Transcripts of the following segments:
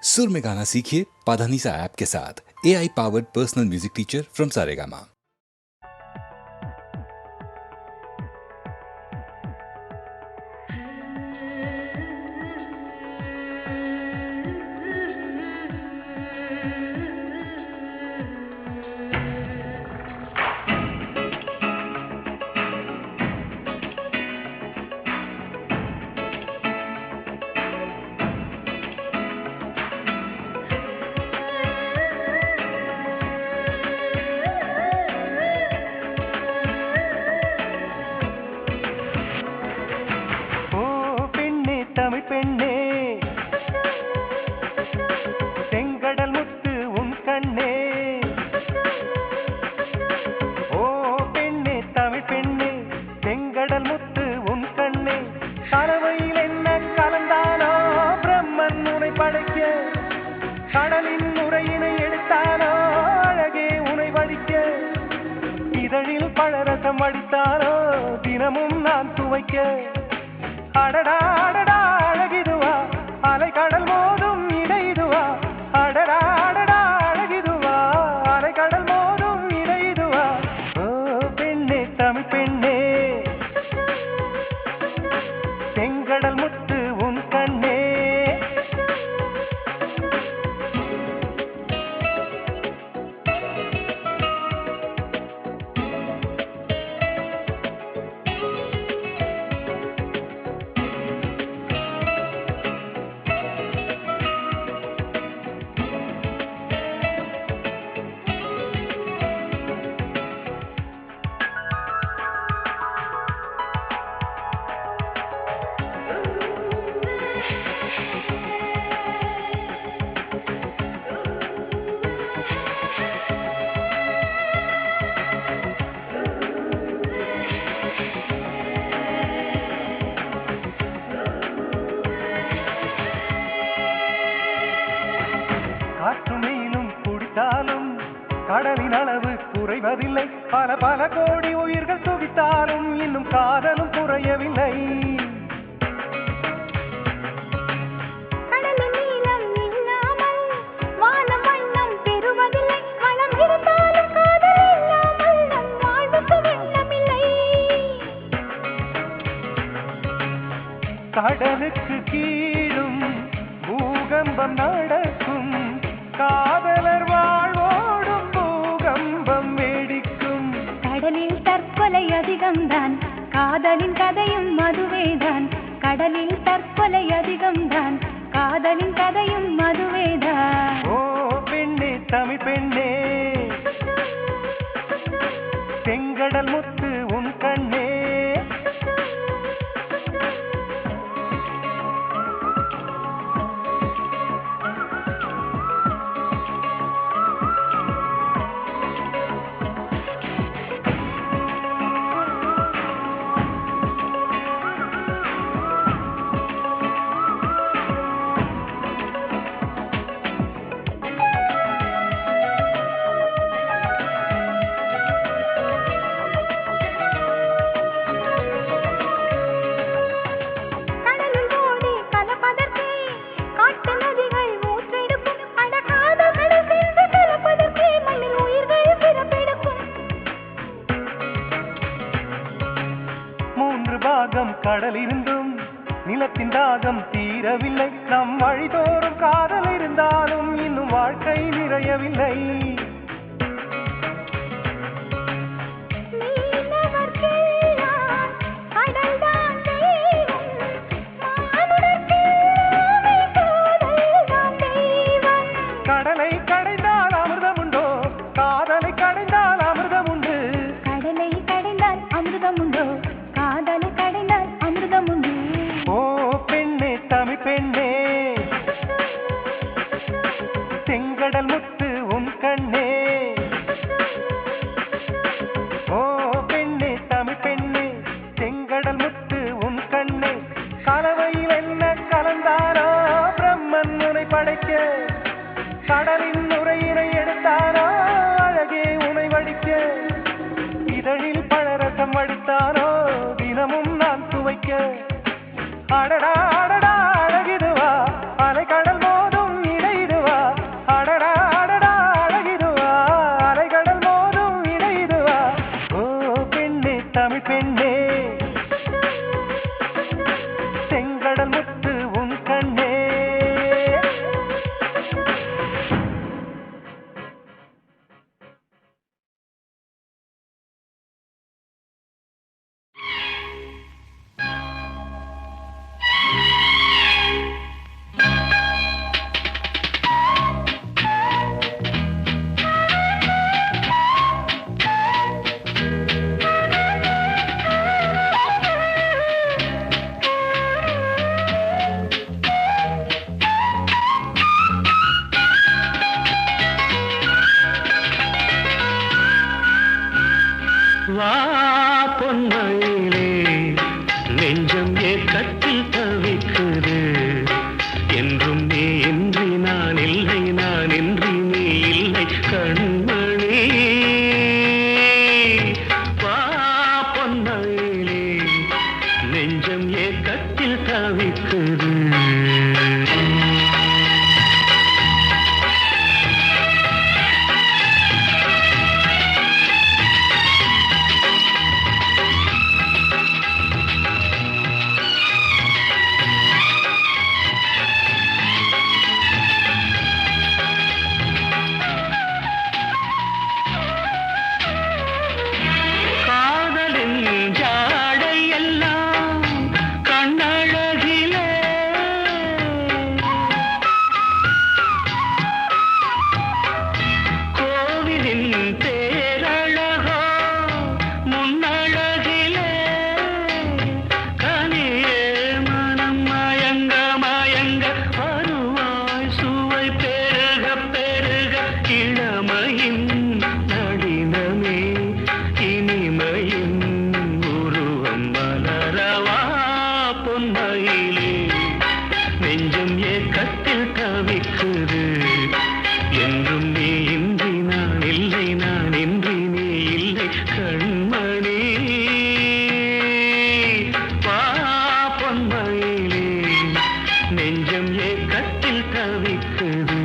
सुर में गाना सीखिए पाधानीसा ऐप के साथ। AI powered personal music teacher from Saregama. Tamil பெண்ணே செங்கடல் முத்து உன் கண்ணே. ஓ பெண்ணே தமிழ் பெண்ணே செங்கடல் முத்து உன் கண்ணே. கலவையில் என்ன கலந்தானோ பிரம்மன் உனை படைக்க, கடலின் உரையினை எடுத்தானோ அழகே உனை வடிக்க, இதழில் பழரசம் அடித்தானோ தினமும் நான் துவைக்க. அடடா அடடா அழகிதுவா அலை கடல் மோதும் இடைதுவா. அடடா அடடா அழகிதுவா அலை கடல் மோதும் இடைதுவா. ஓ பெண்ணே தமிழ் பெண்ணே செங்கடல் முத்து உன் கண்ணே. காற்றும் நீளும் குடித்தாலும் கடலின் அளவு குறைவதில்லை. பல பல கோடி உயிர்கள் துடித்தாலும் இன்னும் காதலும் குறையவில்லை. கடலின் நீளம் இல்லாமல் வானம் வண்ணம் பெறுவதில்லை. வளம் இருந்தாலும் காதல் இல்லாமல் நம் வாழ்வுக்கு வண்ணமில்லை. கடலுக்கு கீழும் பூகம்பம் நடக்கும், காதலர் வாழ்வோடும் பூகம்பம் வேடிக்கும். கடலில் தற்கொலை அதிகம்தான், காதலின் கதையும் அதுவேதான். கடலில் தற்கொலை அதிகம்தான், காதலின் கதையும் அதுவேதான். ஓ பெண்ணே தமிழ் பெண்ணே செங்கடல் முத்து உன் கண்ணே. கடலில் ஓடி கலப்பதற்கே காட்டு நதிகள் ஊற்றெடுக்கும். அட காதல் கடல் சென்று கலப்பதற்கே மண்ணில் உயிர்கள் பிறப்பெடுக்கும். 3 பாகம் கடல் இருந்தும் நிலத்தின் தாகம் தீரவில்லை. நம் வழிதோறும் காதல் இருந்தாலும் இன்னும் வாழ்க்கை நிறையவில்லை. மீனவர்க்கெல்லாம் கடல்தான் தெய்வம், மானுடர்க்கெல்லாமே காதல்தான் தெய்வம். கடலை கடைந்தால் அமிர்தம் உண்டோ, காதலை கடைந்தால் அமிர்தம் உண்டு. கடலை கடைந்தால் அமிர்தம் உண்டோ, காதலை கடைந்தால் அமிர்தம் உண்டு. ஓ பெண்ணே தமிழ் பெண்ணே செங்கடல் முத்து உன் கண்ணே. ஓ பெண்ணே தமிழ் பெண்ணே செங்கடல் முத்து உன் கண்ணே. கலவையில் என்ன கலந்தானோ பிரம்மன் உனை படைக்க, கடலின் உரையினை எடுத்தானோ அழகே உனை வடிக்க, இதழில் பழரசம் அடித்தானோ தினமும் நான் துவைக்க. அடடா அடடா அழகிதுவா அலை கடல் மோதும் இடை தவிக்குது.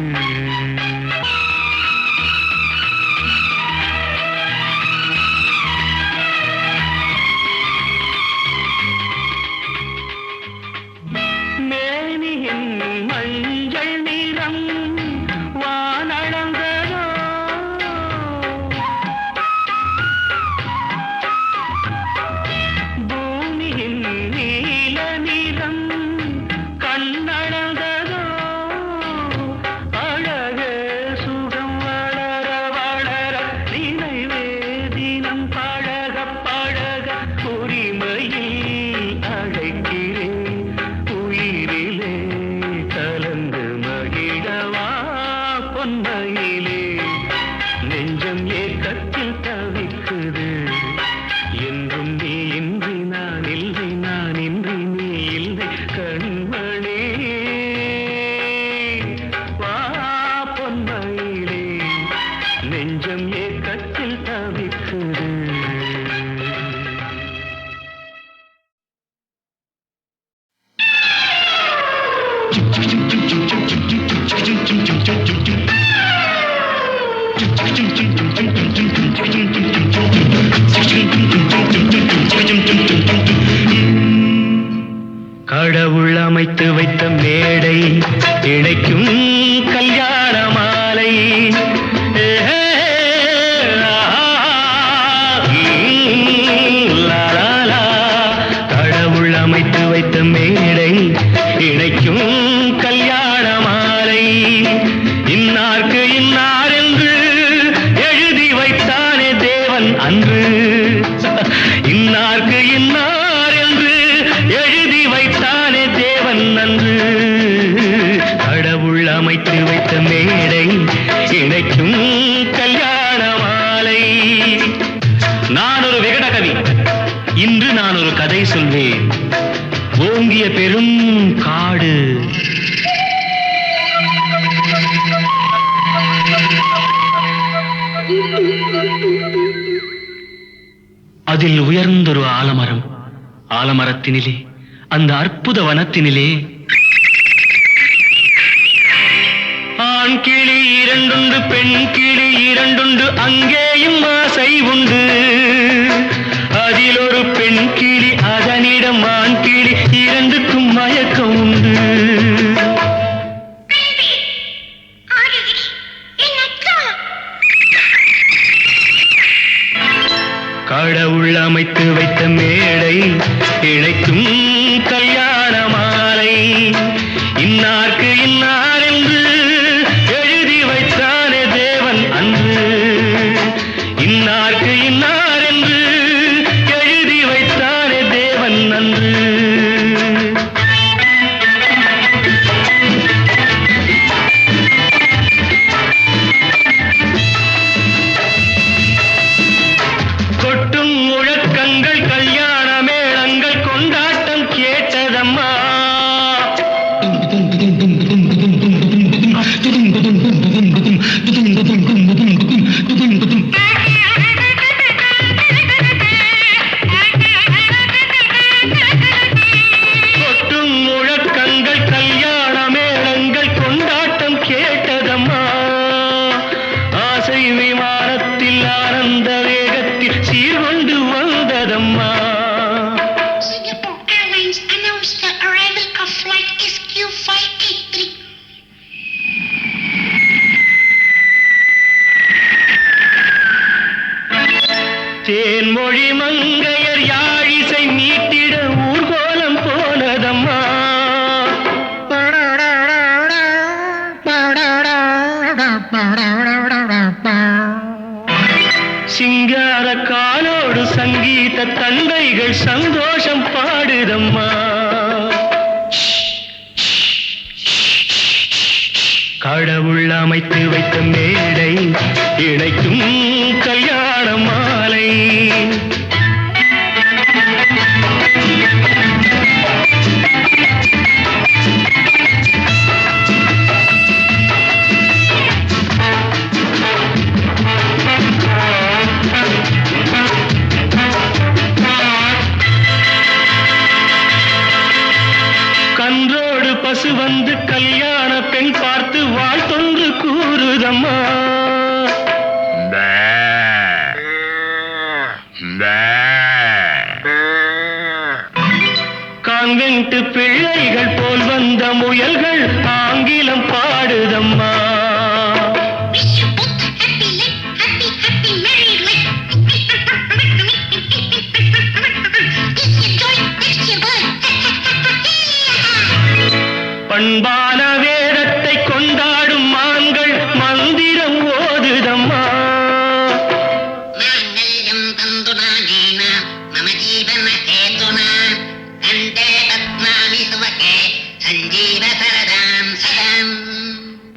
மேனியின் மஞ்சள் நிறம் வானளந்ததோ, பூமியின் நீல நிறம் கண்ணளந்ததோ, அழகே சுகம் வளர வளர நினைவே தினம் பழக பழக உரிமையில் அழைக்கிறேன் உயிரிலே கலந்து மகிழவா பொன்மையிலே. நெஞ்சம் ஏக்கத்தில் தவிக்குது, என்றும் நீ இன்றி நான் இல்லை, நான் இன்றி நீ இல்லை கண்மணி. வா பொன்மையிலே, நெஞ்சம் ஏக்கத்தில் தவிக்குது. கடவுள் அமைத்து வைத்த மேடை இணைக்கும் கல்யாண மாலை. கடவுள் அமைத்து வைத்த மேடை இணைக்கும் கல்யாண மாலை. இன்னார்க்கு இன்னார் என்று எழுதி வைத்தானே தேவன் அன்று. இன்னார்க்கு இன்னார் என்று எழுதி வைத்தானே தேவன் அன்று. கடவுள் அமைத்து வைத்த மேடை இணைக்கும் கல்யாண மாலை. நான் ஒரு விகட கவி, இன்று நான் ஒரு கதை சொல்வேன். ஓங்கிய பெரும் காடு, அதில் உயர்ந்தொரு ஆலமரம். ஆலமரத்தினிலே, அந்த அற்புத வனத்தினிலே ஆண் கிளி இரண்டுண்டு, பெண் கிளி இரண்டுண்டு, அங்கேயும் ஆசை உண்டு. அதில் ஒரு பெண் கிளி, அதனிடம் ஆண் கிளி, இரண்டுக்கும் மயக்கம் உண்டு. கடவுள் அமைத்து வைத்த மேடை இணைக்கும் கல்யாண மாலை. இன்னார்க்கு இன்னார் என்று எழுதி வைத்தானே தேவன் அன்று. இன்னார்க்கு இன்னார் என்று எழுதி வைத்தானே தேவன் அன்று. கொட்டும் முழக்கங்கள், கல்யாண மேளங்கள், கொண்டாட்டம் கேட்டதம்மா. கொட்டும் முழக்கங்கள், கல்யாண மேளங்கள், கொண்டாட்டம் கேட்டதம்மா. ஆசை விமானத்தில் ஆனந்த வேகத்தில் சீர்கொண்டு வந்ததம்மா. Singapore Airlines announced the arrival of flight SQ583. Thenmozhi மங்கையர் யாழிசை மீட்டிட ஊர்கோலம் போனதம்மா. சிங்கார காலோடு சங்கீத தந்தைகள் சந்தோஷம் பாடுதம்மா. கடவுள் அமைத்து வைத்த மேடை இணைக்கும் கல்யாண மாலை. கன்றோடு பசு வந்து கல்யாண பெண் பார்த்து வீட்டு பிள்ளைகள் போல் வந்த முயல்கள் ஆங்கிலம் பாடுதம்மா. Wish you both a happy life, happy, happy married life. This your joy, next your blood. பண்பான வேதத்தை கொண்டாடும் மான்கள் மந்திரம் ஓதுதம்மா. माङ्गल्यं तन्तुनानेन मम जीवनहेतुना कण्ठे बध्नामि सुभगे सञ्जीव सरदां सदाम्.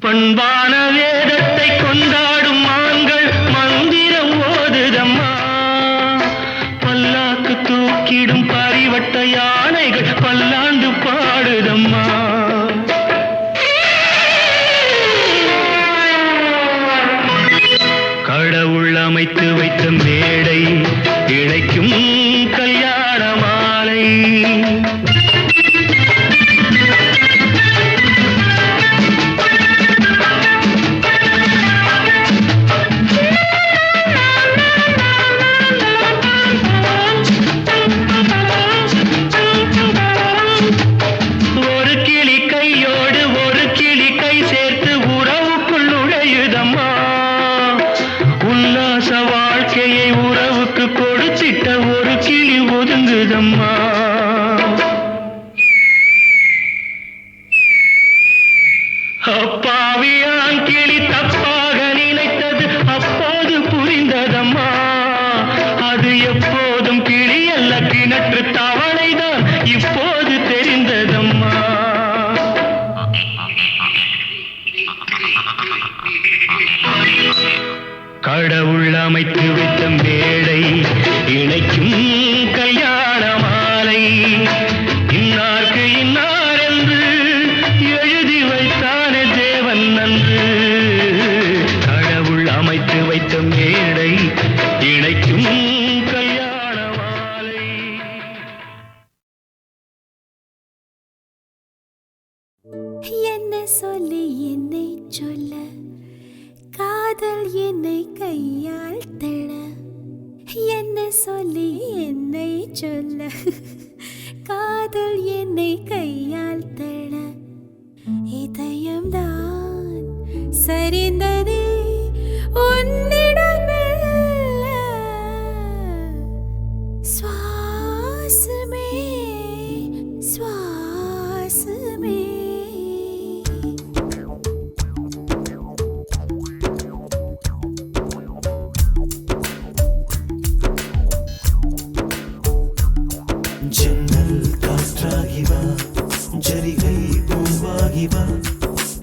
பண்பான வேதத்தை கொண்டாடும் மான்கள் மந்திரம் ஓதுதம்மா. பல்லாக்கு தூக்கிடும் பரிவட்ட யானைகள் பல்லாண்டு பாடுதம்மா. கடவுள் அமைத்து வைத்த மேடை இணைக்கும் கல்யாண மாலை. ஒரு கிளி கையோடு ஒரு கிளி கை சேர்த்து உறவுக்குள் நுழையுதம்மா. உல்லாச வாழ்க்கையை உறவுக்கு கொடுத்திட்ட ஒரு கிளி ஒதுங்குதம்மா. அப்பாவியான் கிளி தப்பாக நினைத்தது அப்போது புரிந்ததம்மா. அது எப்போதும் கிளி அல்ல கிணற்று தவளைதான் இப்போது தெரிந்ததம்மா. கடவுள் அமைத்து வைத்த மேடை இணைக்கும் கல்யாண மாலை. இன்னார்க்கு இன்னார் என்று எழுதி வைத்தானே தேவன் நன்று. கடவுள் அமைத்து வைத்த மேடை இணைக்கும் கல்யாண மாலை. என்ன சொல்லி என்னை சொல்ல, காதல் என்னை கையால் தள. என்ன சொல்லி என்னை சொல்ல, காதல் என்னை கையால் தள. இதயம்தான் சரிந்ததே உன்னிடம் மெல்ல. சுவாசமே சுவாசமே. ஜன்னல் காற்றாகிவா, ஜரிகை பூவாகிவா,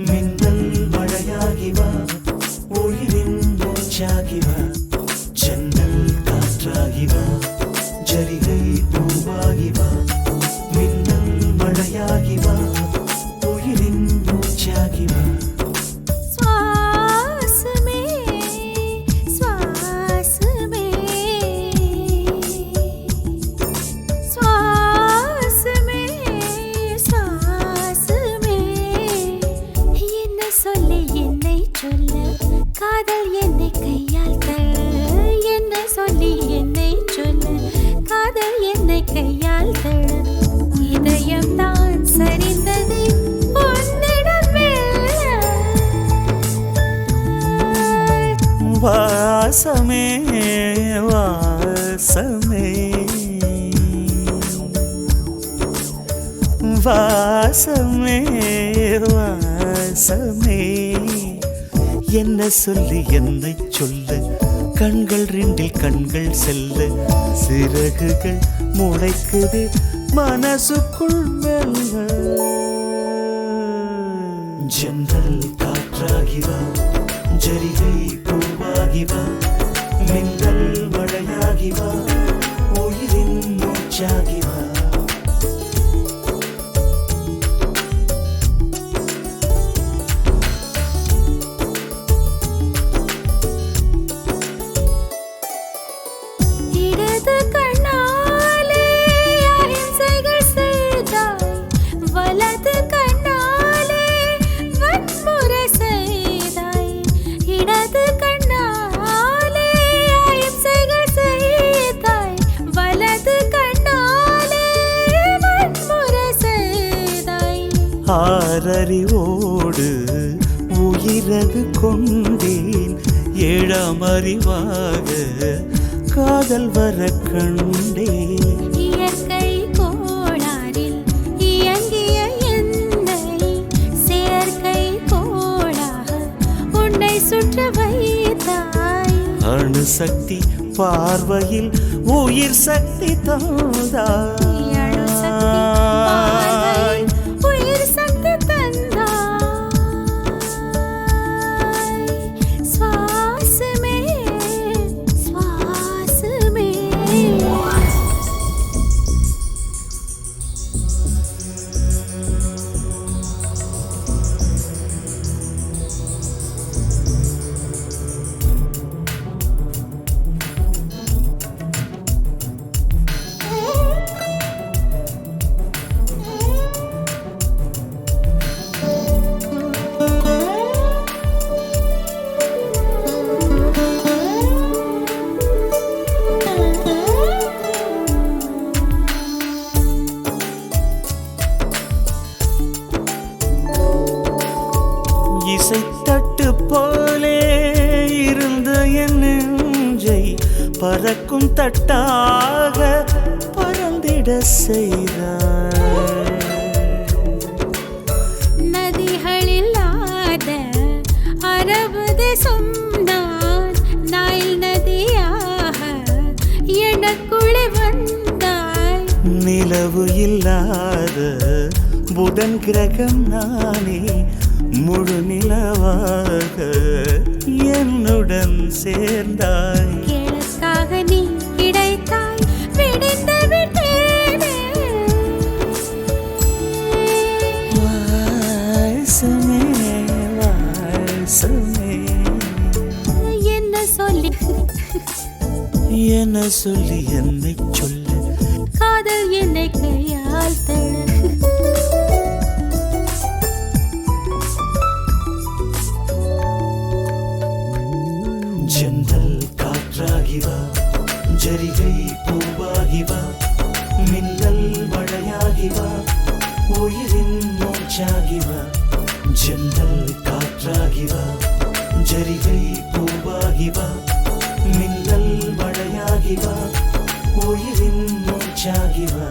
மின்னல் மழையாகிவா, ஒளிவின் மூச்சாகிவா. ஜன்னல் காற்றாகிவா, ஜரிகை பூவாகிவா, மின்னல் மழையாகிவா, ஒளிவின் மூச்சாகிவா. சுவாசமே சுவாசமே சுவாசமே சுவாசமே. என்ன சொல்லி என்னை சொல்ல, காதல் என்னை கையால் தள்ள. என்ன சொல்லி என்னை சொல்ல, காதல் என்னை கையால் தள்ள. இதயம்தான் சரிந்தது உன்னிடம் மெல்ல. வாசமே வாசமே வாசமே வாசமே. என்ன சொல்லி என்னை சொல்ல, கண்கள் ரெண்டில் கண்கள் செல்ல. சிறகுகள் முளைக்குது மனசுக்குள் மெல்ல. ஜன்னல் காற்றாகிவா, ஜரிகை பூவாகிவா, மின்னல் மழையாகிவா, உயிரின் மூச்சாகிவா. இடது கண்ணாலே அகிம்சைகள் செய்தாய், வலது கண்ணாலே வன்முறை ஆறறிவோடு உயிரது கொண்டேன், ஏழாம் அறிவாக காதல் வர கண்டேன். இயற்கை கோளாறில் இயங்கிய என்னை செயற்கை கோளாக உன்னை சுற்ற வைத்தாய். அணு சக்தி பார்வையில் உயிர் சக்தி தந்தாய். அணு சக்தி பார்வையில் உயிர் சக்தி தந்தாய். சுவாசமே சுவாசமே. இசைத்தட்டு போலே இருந்த என் நெஞ்சை பறக்கும் தட்டாக பறந்திட செய்தாய். நதிகளில்லாத அரபு தேசம் நான் நைல் நதியாக எனக்குள்ளே வந்தாய். நிலவு இல்லாத புதன் கிரகம் நானே, முழு நிலவாக என்னுடன் சேர்ந்தாய். எனக்காக நீ கிடைத்தாய், விடிந்து விட்டேனே. வாசமே வாசமே, என்ன சொல்லி என்ன சொல்லி என்னை சொல்ல, காதல் என்னை கையால் தழ. ஜன்னல் காற்றாகி வா, ஜரிகை பூவாகி வா, மின்னல் மழையாகி வா, உயிரின் மூச்சாகி வா. ஜன்னல் காற்றாகி வா, ஜரிகை பூவாகி வா, மின்னல் மழையாகி வா, உயிரின் மூச்சாகி வா.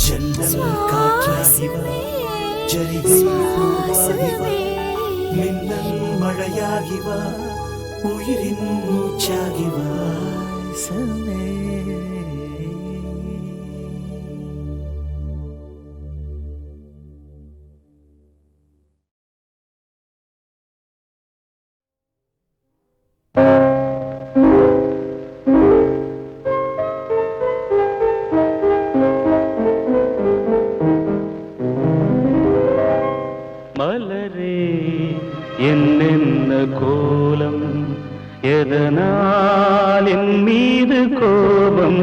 ஜன்னல் காற்றாகி வா, ஜரிகை பூவாகி வா, மின்னல் மழையாகி வா, உயிரின் மூச்சாகி வாசமே. மலரே என்னென்ன கோலம், எதனால் என் மீது கோபம்.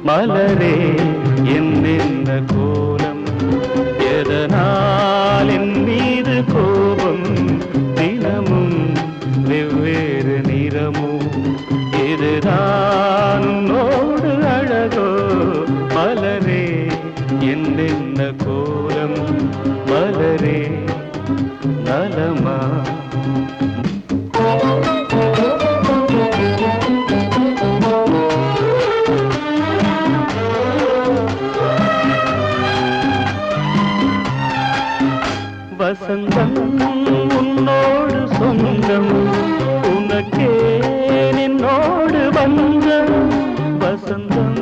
மலரே என்னென்ன கோலம், எதனால் என் மீது கோபம். தினமும் வெவ்வேறு நிறமும், இதுதான் உன்னோடு அழகோ. மலரே என்னென்ன கோலம், மலரே நலமா. வசந்தம் உன்னோடு சொந்தம், உனக்கே நின்னோடு பந்தம். வசந்தம்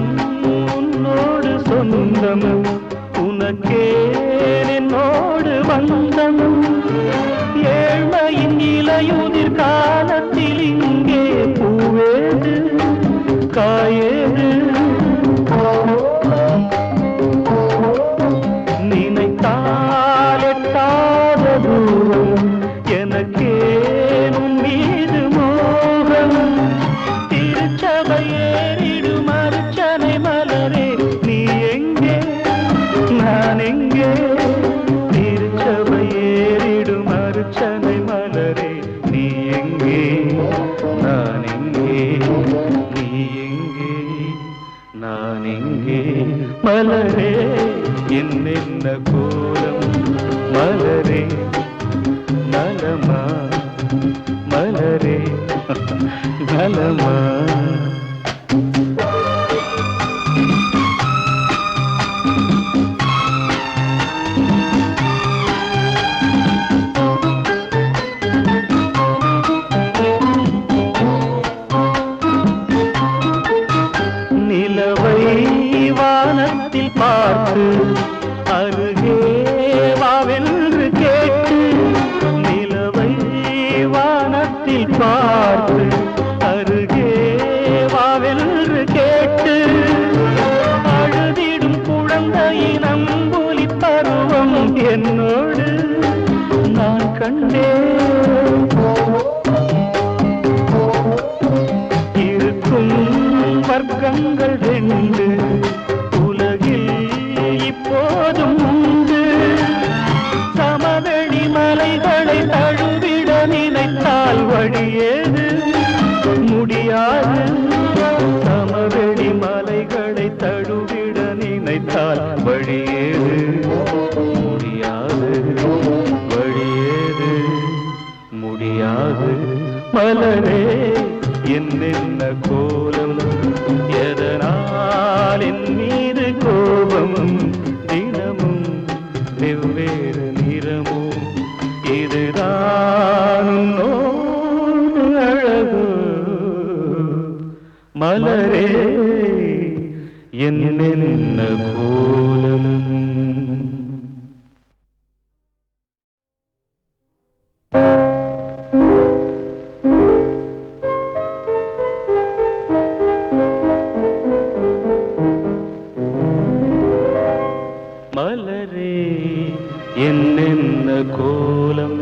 உன்னோடு சொந்தம், உனக்கே நின்னோடு பந்தம். ஏழ்மையின் இலையுதிர் காலத்தில் இங்கே பூவேது காயேது. நினைத்தால் எட்டாத தூரம், எனக்கேனும் மீது மோகம். திருச்சபை ஏறிடும் அர்ச்சனை மலரே, நீ எங்கே நான் எங்கே. திருச்சபை ஏறிடும் அர்ச்சனை மலரே, நீ எங்கே நான் எங்கே. நீ எங்கே நான் எங்கே. மலரே என்னென்ன கோலம், மலரே நலமா மலரே நலமா நிலவை வானத்தில் பார்த்து அருகே வாவென்று கேட்டு நிலவை வானத்தில் பார்த்து அருகே வாவென்று கேட்டு அழுதிடும் குழந்தையின் அம்புலி பருவம் என்னோடு நான் கண்டேன் இருக்கும் வர்க்கங்கள் ரெண்டு உலகில் இப்போதும் உண்டு சமவெளி மலைகளை தழுவிட நினைத்தால் வழியேது முடியாது சமவெளி மலைகளை தழுவிட நினைத்தால் வழியேது முடியாது வழியேது முடியாது மலரே என்னென்ன கோலம் எதனால் என் மீது கோபம் தினமும் வெவ்வேறு நிறமும் இதுதான் உன்னோடு அழகு மலரே என்னென்ன கோலம் மலரே என்னென்ன கோலம்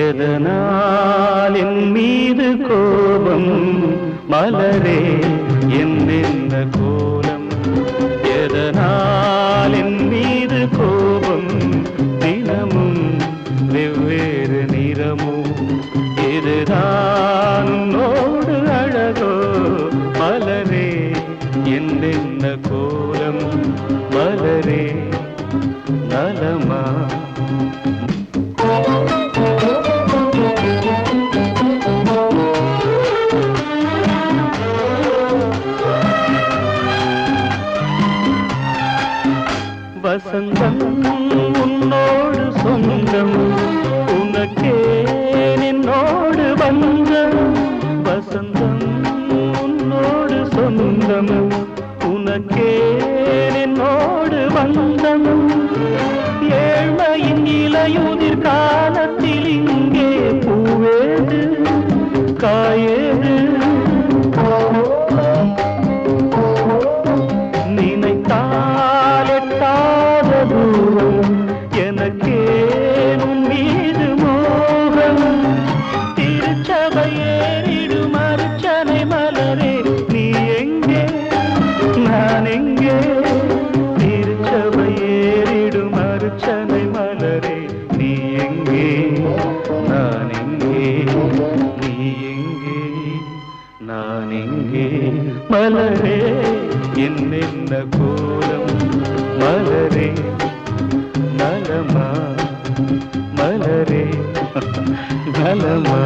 எதனால் என் மீது கோபம் மலரே என்னென்ன கோலம் எதனால் என் மீது கோபம் தினமும் வெவ்வேறு நிறமும் இதுதான் உன்னோடு அழகோ மலரே என்னென்ன கோலம் மலரே நலமா வசந்தம் உன்னோடு சொந்தம் உனக்கே நின்னோடு பந்தம் வசந்தம் உன்னோடு சொந்தம் உனக்கே நின்னோடு பந்தம் ஏழ்மையின் இலையுதிர் காலத்தில் இங்கே பூவேது காயேது நினைத்தால் எட்டாத தூரம் எனக்கே உன் மீது மோகம் திருச்சபை ஏறிடும் அர்ச்சனை மலரே நீ எங்கே நான் எங்கே திருச்சபை ஏறிடும் அர்ச்சனை மலரே நீ எங்கே நான் எங்கே நீ எங்கே நான் எங்கே மலரே என்னென்ன கோலம் மலரே நலமா மலரே நலமா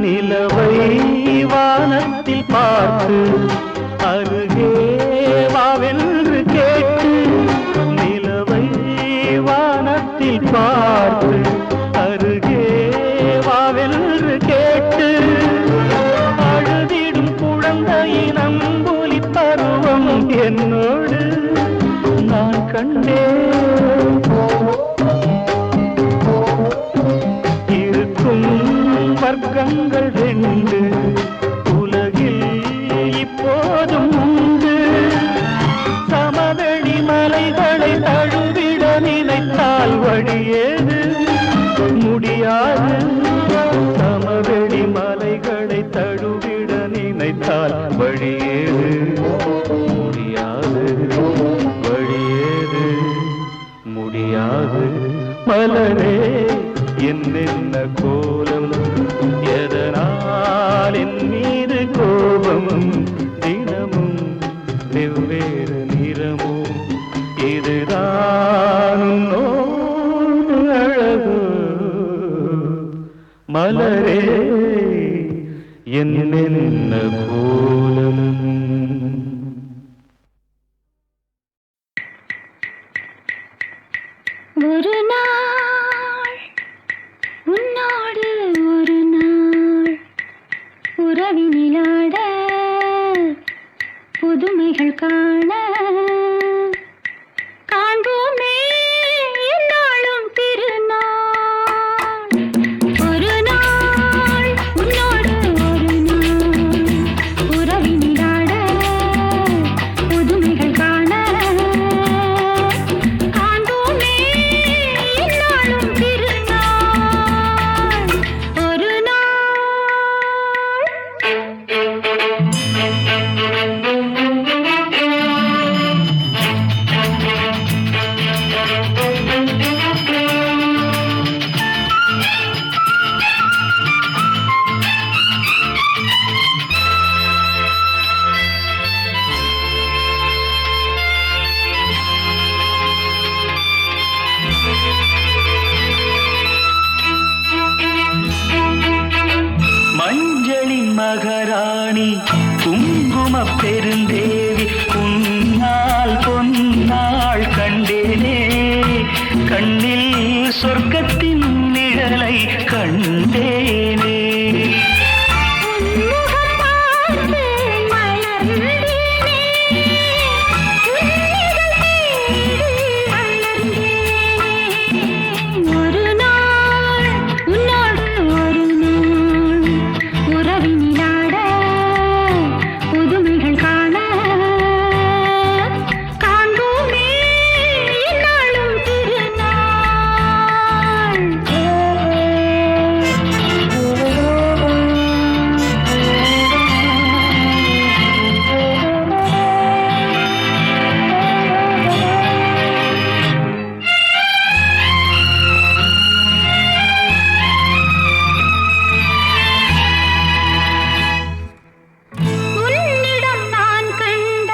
நிலவை வானத்தில் பார்த்து அருகே வாவென்று கேட்டு நிலவை வானத்தில் பார்த்து அருகே வாவென்று கேட்டு அழுதிடும் குழந்தையின் அம்புலி பருவம் என்னோடு நான் கண்டேன் இருக்கும் வர்க்கங்கள் ரெண்டு உலகில் இப்போதும் உண்டு சமவெளி மலைகளை தழுவிட நினைத்தால் வழியேது முடியாது சமவெளி மலைகளை தழுவிட நினைத்தால் வழியேது முடியாது வழியேது முடியாது மலரே என்னென்ன கோலம் எதனால் என் மீது கோபம் தினமும் வெவ்வேறு நிறமும் இதுதான் உன்னோடு அழகு மலரே என்னென்ன கோலம் ஒரு நாள் உன்னோடு ஒரு நாள் உறவினிலாட புதுமைகள் காண காண்போமே என்னாலும் திருநாள் ஒரு நாள் உன்னோடு ஒரு நாள் உறவினிலாட புதுமைகள் காண காண்போமே என்னாலும் திருநாள் ஒரு நாள் மஞ்சளின் மகாராணி குங்கும பெருந்தேவி உன்னால் பொன்னாள் கண்டேனே கண்ணில் சொர்க்கத்தின் நிழலை கண்டேனே உன்முகம் பார்த்து மலர்ந்தேனே உன்னிதழ் தேடி அலர்ந்தேனே ஒரு நாள் உன்னோடு ஒரு நாள் உறவினிலாட புதுமைகள் காண காண்போமே என்னாலும் உன்னிடம் நான் கண்ட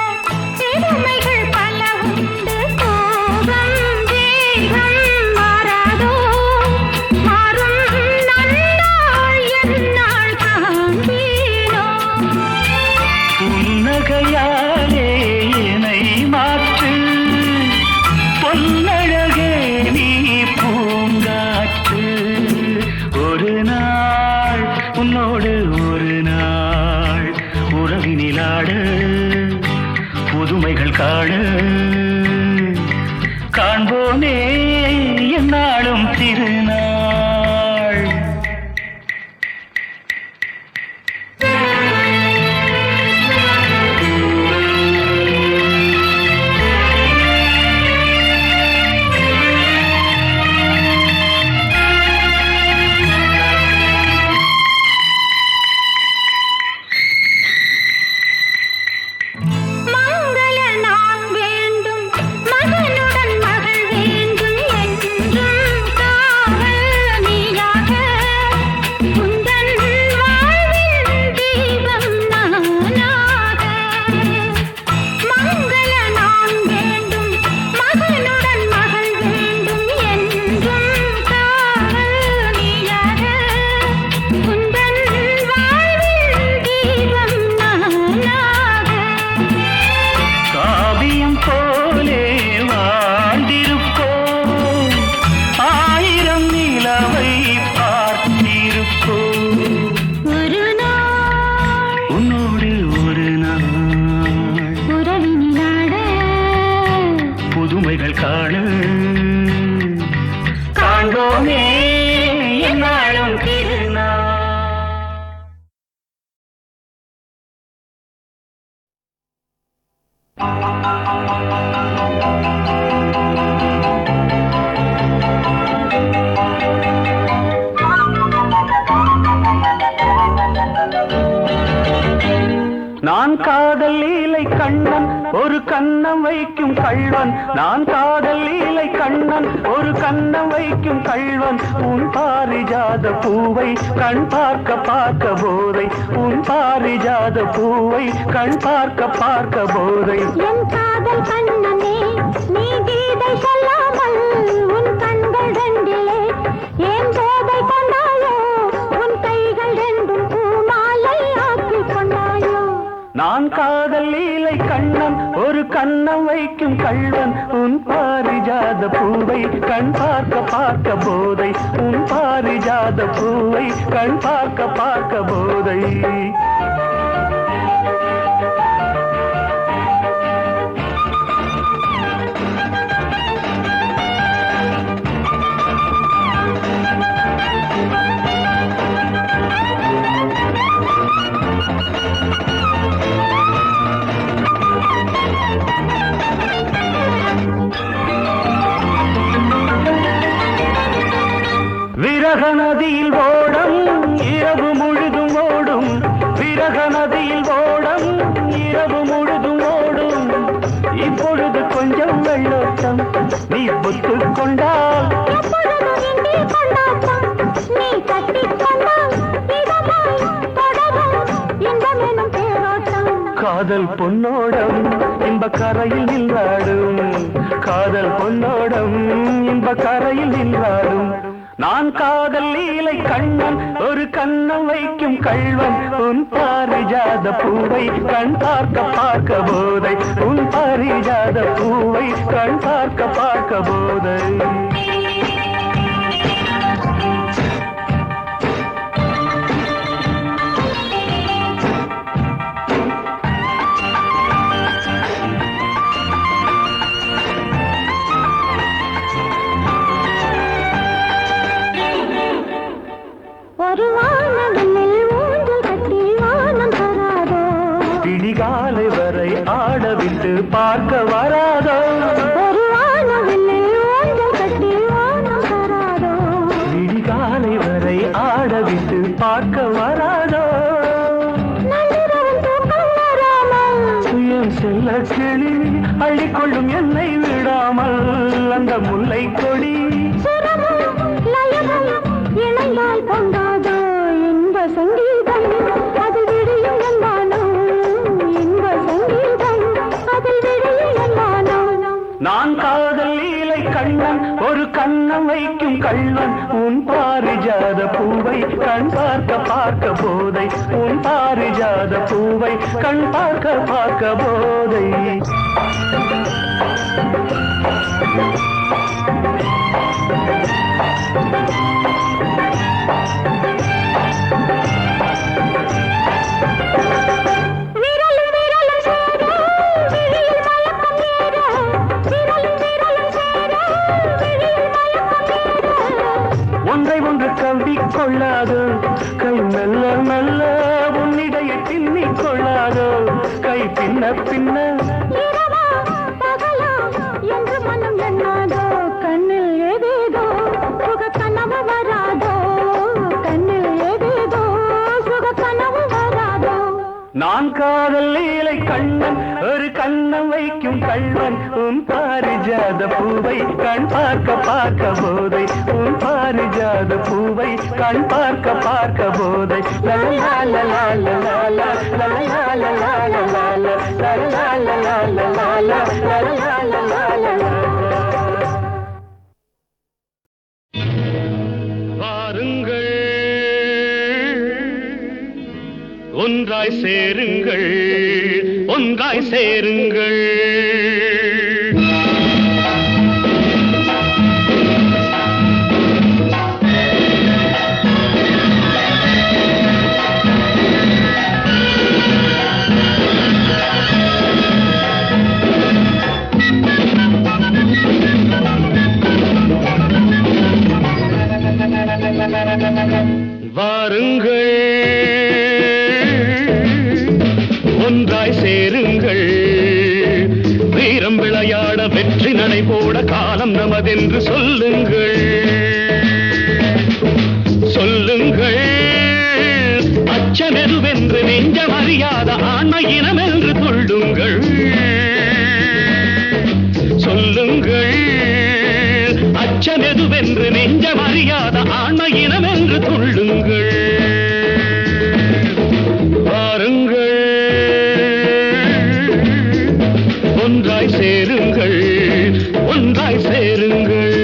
பெருமைகள் பல உண்டு கோபம் வேகம் மாறாதோ மாறும் நன்னாள் எந்நாள் காண்பீனோ புன்னகையாலே என்னை மாற்று பொன்னழகே நீ பூங்காற்று ஒரு நாள் உன்னோடு ஒரு நாள் உறவினிலாட புதுமைகள் காண காண்போனே என்னாலும் திருநாள் மங்கள நான் வேண்டும் கண்ணம் வைக்கும் கள்வன் நான் காதல் லீலை கண்ணன் ஒரு கண்ணம் வைக்கும் கள்வன் உன் பாரிஜாத பூவை கண் பார்க்க பார்க்க போதை உன் பாரிஜாத பூவை கண் பார்க்க பார்க்க போதை என் காதல் கண்ணனே நீ கீதை சொல்லாமல் உன் கண்கள் ரெண்டிலே ஏன் போதை கொண்டாயோ உன் கைகள் ரெண்டும் பூமாலை ஆக்கிக் கொண்டாயோ நான் காதல் லீலை கண்ணன் ஒரு கண்ணம் வைக்கும் கள்வன் உன் பாரிஜாத பூவை கண் பார்க்க பார்க்க போதை உன் பாரிஜாத பூவை கண் பார்க்க பார்க்க போதை விரக நதியில் ஓடம் இரவு முழுதும் ஓடும் விரக நதியில் ஓடம் இரவு முழுதும் ஓடும் இப்பொழுது கொஞ்சம் வெள்ளோட்டம் நீ புத்து கொண்டால் எப்பொழுதும் இன்றி கொண்டாட்டம் நீ கட்டிக் கொண்டால் இதமாய் தொடரும் இன்பம் எனும் பேரோட்டம் காதல் பொன்னோடம் இன்ப கரையில் நின்றாடும் காதல் பொன்னோடம் இன்ப கரையில் நின்றாடும் நான் காதல் லீலை கண்ணன் ஒரு கண்ணம் வைக்கும் கள்வன் உன் பாரிஜாத பூவை கண் பார்க்க பார்க்க போதை உன் பாரிஜாத பூவை கண் பார்க்க பார்க்க போதை ஒரு வானவில் ஊஞ்சல் கட்டி வானம் தராதோ விடிகாலை வரை ஆடவிட்டு பார்க்க வராதோ ஒரு வானவில் ஊஞ்சல் கட்டி வானம் தராதோ விடிகாலை வரை ஆடவிட்டு பார்க்க வராதோ நள்ளிரவில் தூக்கம் வராமல் என் செல்ல கிளி அள்ளிக்கொள்ளும் என்னை விடாமல் அந்த முல்லை கொடி சுரமும் லயமும் இணைந்தால் கொண்டாதோ இன்ப சங்கீதம் அதில் விடியும் என்பானோ இன்ப சங்கீதம் அதில் விடியும் என்பானோ நான் காதல் லீலை கண்ணன் ஒரு கண்ணம் வைக்கும் கள்வன் உன் பாரிஜாத பூவை கண் பார்க்க பார்க்க போதை உன் பாரிஜாத பூவை கண் பார்க்க பார்க்க போதை விரலும் விரலும் சேர விழியில் மயக்கம் ஏற விரலும் விரலும் சேர விழியில் மயக்கம் ஏற ஒன்றை ஒன்று கவ்விக் கொள்ளாதோ கை மெல்ல மெல்ல உன்னிடையை பின்னிக் கொள்ளாதோ கை பின்ன பின்ன இரவா பகலா என்று மனம் எண்ணாதோ கண்ணில் ஏதேதோ சுக கனவு வராதோ கண்ணில் ஏதேதோ சுக கனவு வராதோ நான் காதல் லீலை கண்ணன் ஒரு கண்ணம் வைக்கும் கள்வன் உன் பாரிஜாத பூவை கண் பார்க்க பார்க்க போதை உன் பாரிஜாத பூவை கண் பார்க்க பார்க்க போதை லலலா லலலா லலலா லலலா லலலா லலலா லலலா லலலா லலலா லலலா வாருங்கள் ஒன்றாய் சேருங்கள் ஒன்றாய் சேருங்கள் வாருங்கள் ஒன்றாய் சேருங்கள் வீரம் விளையாட வெற்றி நடை போட காலம் நமதென்று சொல்லுங்கள் சொல்லுங்கள் அச்சமெதுவென்று நெஞ்சம் அறியாத ஆண்மை இனம் என்று கொள்ளுங்கள் அழியாத ஆண்மை இனம் என்று துள்ளுங்கள் வாருங்கள் ஒன்றாய் சேருங்கள் ஒன்றாய் சேருங்கள்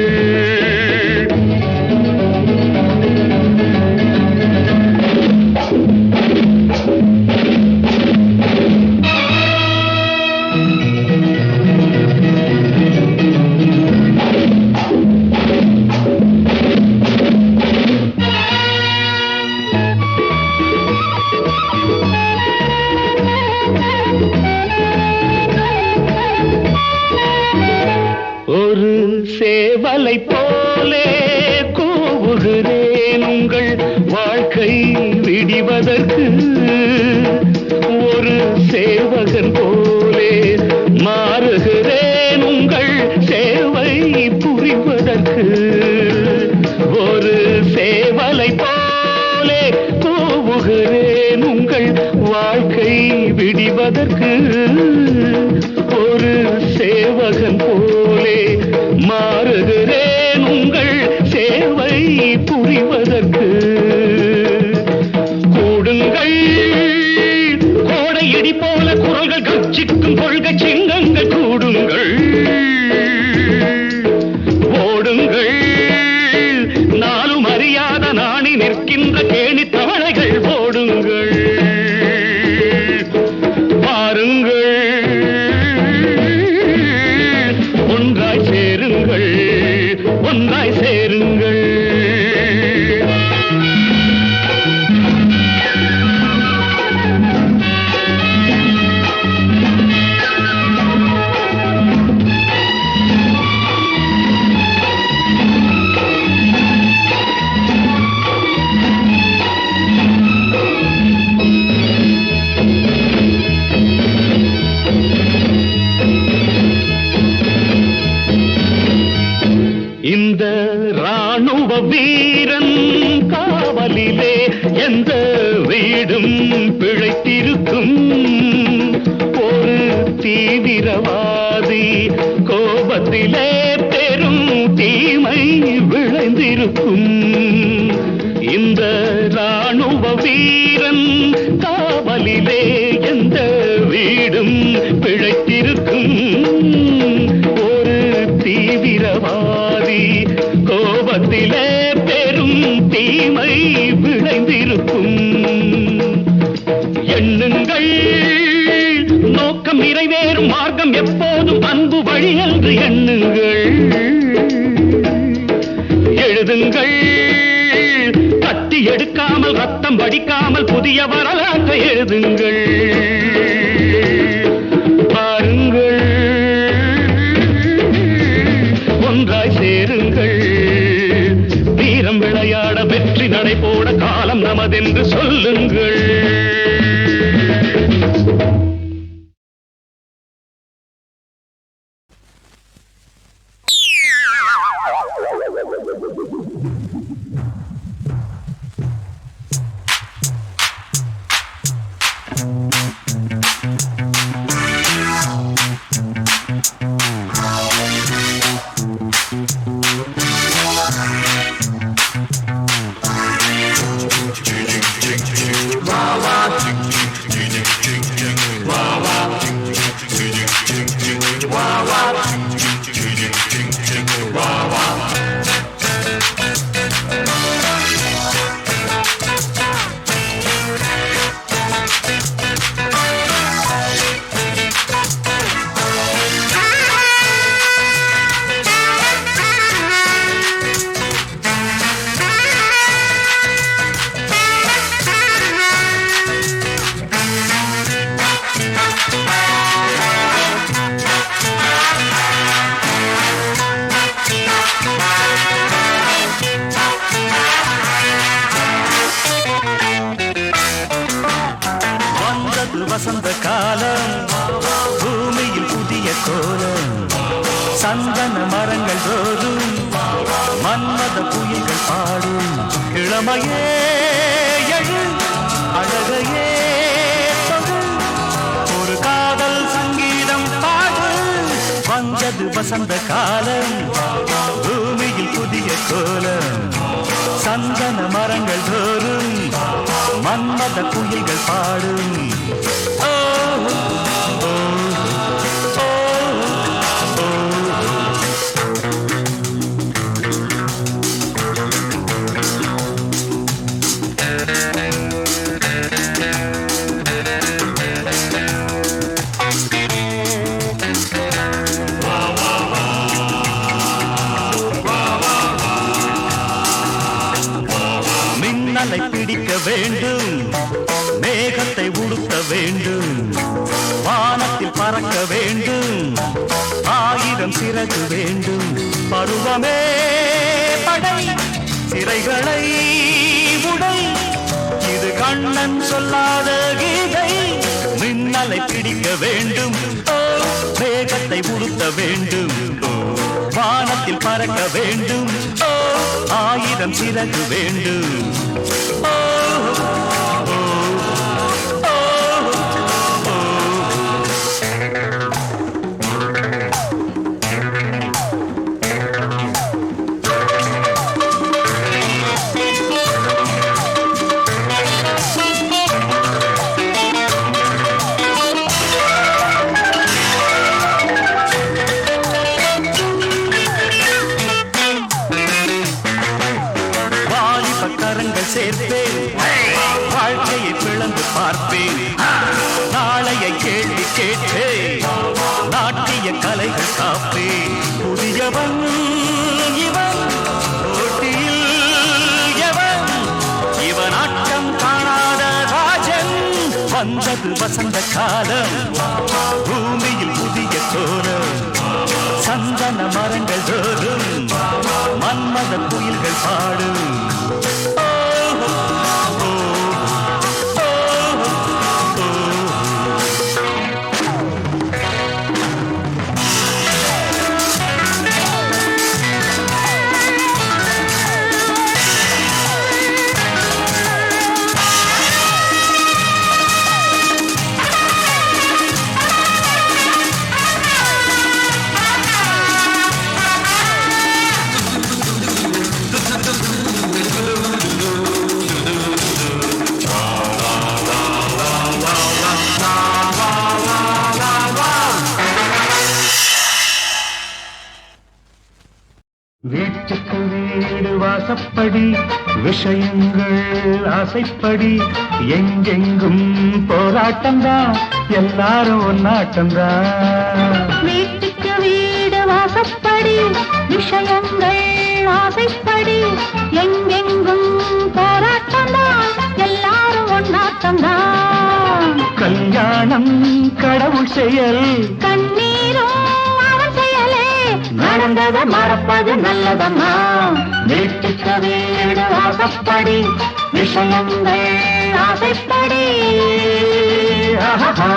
ஒரு சேவலை போலே கூவுகிறேன் உங்கள் வாழ்க்கை விடிவதற்கு ஒரு சேவகன் போலே மாறுகிறேன் உங்கள் சேவை புரிவதற்கு ஒரு சேவலை போலே கூவுகிறேன் உங்கள் வாழ்க்கை விடிவதற்கு ஒரு சேவகன் போலே மாறுகிறேன் உங்கள் சேவை புரிவதற்கு கூடுங்கள் கோடையடி போல குரல்கள் கட்சிக்கும் கொள்கை சிங்கங்கள் கூடுங்கள் ஓடுங்கள் நாளும் அறியாத நாணி நிற்கின்ற கேணி தவளைகள் ஓடுங்கள் பாருங்கள் ஒன்றாய் சேருங்கள் ஒன்றாய் சேருங்கள் இந்த ராணுவ வீரன் காவலிலே எந்த வீடும் பிழைத்திருக்கும் ஒரு தீவிரவாதி கோபத்திலே பெரும் தீமை விளைந்திருக்கும் இந்த ராணுவ வீரன் காவலிலே எந்த வீடும் பிழைத்திருக்கும் ஒரு தீவிரவாதி கோபத்திலே பெரும் தீமை விளைந்திருக்கும் எண்ணுங்கள் நோக்கம் நிறைவேறும் மார்க்கம் எப்போதும் அன்பு வழி என்று எண்ணுங்கள் எழுதுங்கள் தட்டி எடுக்காமல் ரத்தம் வடிக்காமல் புதிய வரலாற்றை எழுதுங்கள் பாருங்கள் ஒன்றாய் சேருங்கள் வீரம் விளையாட வெற்றி நடை போட காலம் நமதென்று சொல்லுங்கள் வசந்த காலம் பூமியில் புதிய கோலம் சந்தன மரங்கள் தோறும் மன்மத புயல்கள் பாடும் இளமையே எழு அழகையே தொடு ஒரு காதல் சங்கீதம் பாடு வந்தது வசந்த காலம் பூமியில் புதிய புதிய கோலம் சந்தன மரங்கள் தோறும் மன்மத குயில்கள் பாடும் ஓ, ஓ, ஓ, ஓ. மின்னலை பிடிக்க வேண்டும் மேகத்தை உடுத்த வேண்டும் வானத்தில் பறக்க வேண்டும் ஆயிரம் சிறகு வேண்டும் பருவமே படை சிறைகளை உடை இது கண்ணன் சொல்லாத கீதை மின்னலை பிடிக்க வேண்டும் ஓ, மேகத்தை உடுத்த வேண்டும் ஓ, வானத்தில் பறக்க வேண்டும் ஓ, ஆயிரம் சிறகு வேண்டும் ஓ, ஓ, ஓ, ஓ. கரங்கள் சேர்ப்பேன் வாழ்க்கையை பிளந்து பார்ப்பேன் நாளைய கேள்வி கேட்பேன் நாட்டிய கலைகள் காப்பேன் புதியவன் இவன் போட்டியில் எவன் இவன் ஆட்டம் காணாத ராஜன் வந்தது வசந்த காலம் பூமியில் புதிய கோலம் சந்தன மரங்கள் தோறும் மன்மத குயில்கள் பாடும் வீட்டுக்கு வீடு வாசப்படி விஷயங்கள் ஆசைப்படி எங்கெங்கும் போராட்டம்தான் எல்லாரும் ஒன்னாட்டம்தான் வீட்டுக்கு வீடு வாசப்படி விஷயங்கள் ஆசைப்படி எங்கெங்கும் போராட்டம்தான் எல்லாரும் ஒன்னாட்டம்தான் கல்யாணம் கடவுள் செயல் கண்ணீரும் அவன் செயலே நடந்ததை மறப்பது நல்லதம்மா வீட்டுக்கு வீடு வாசப்படி விஷயங்கள் ஆசைப்படி ஆஹா.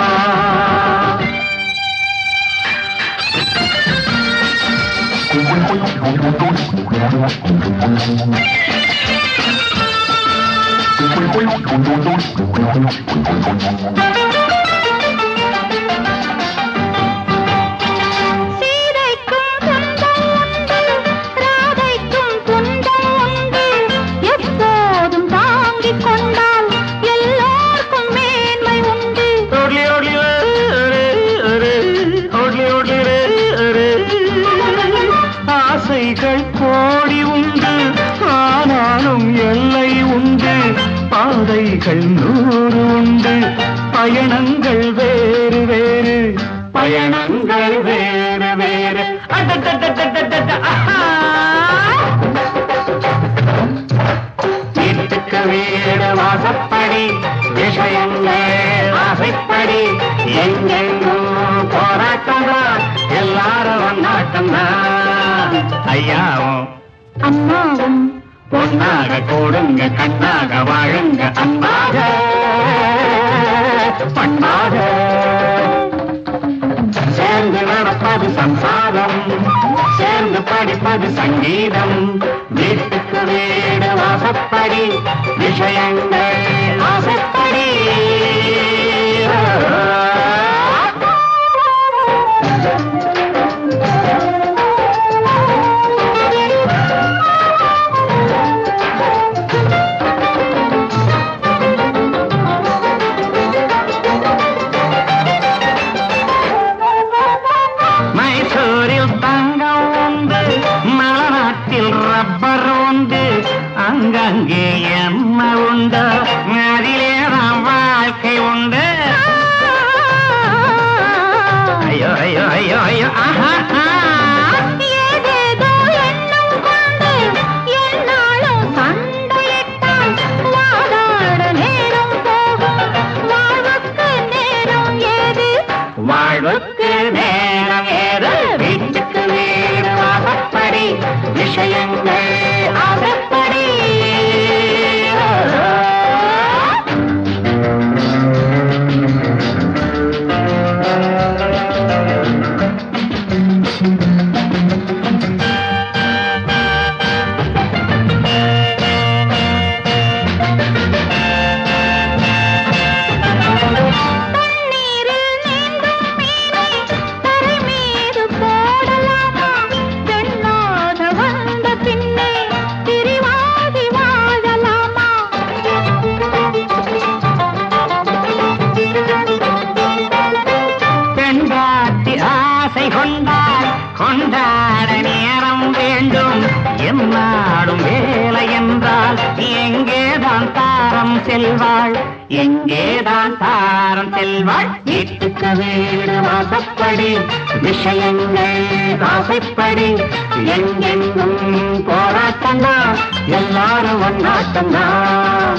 ஆசைகள் கோடி உண்டு ஆனாலும் எல்லை உண்டு பாதைகள் 100 உண்டு பயணங்கள் வேறு வேறு பயணங்கள் வேறு வேறு வீட்டுக்கு வீடு வாசப்படி விஷயங்கள் ஆசைப்படி எங்கெங்கும் போராட்டம்தான் எல்லாரும் ஒன்னாட்டம்தான் ஐயாவும் அம்மாவும் பொன்னாக கூடுங்க கண்ணாக வாழுங்க அன்பாக பண்பாக சேர்ந்து நடப்பது சம்சாரம் சேர்ந்து படிப்பது சங்கீதம் வீட்டுக்கு வீடு வாசப்படி விஷயங்கள் ஆசைப்படி அட நேரம் வேண்டும் என்னாடும் வேலை என்றால் எங்கேதான் தாரம் செல்வாள் எங்கேதான் தாரம் செல்வாள் வீட்டுக்க வீடு வாசப்படி விஷயங்கள் ஆசைப்படி எங்கெங்கும் போராட்டம்தான் எல்லாரும் ஒன்னாட்டம்தான்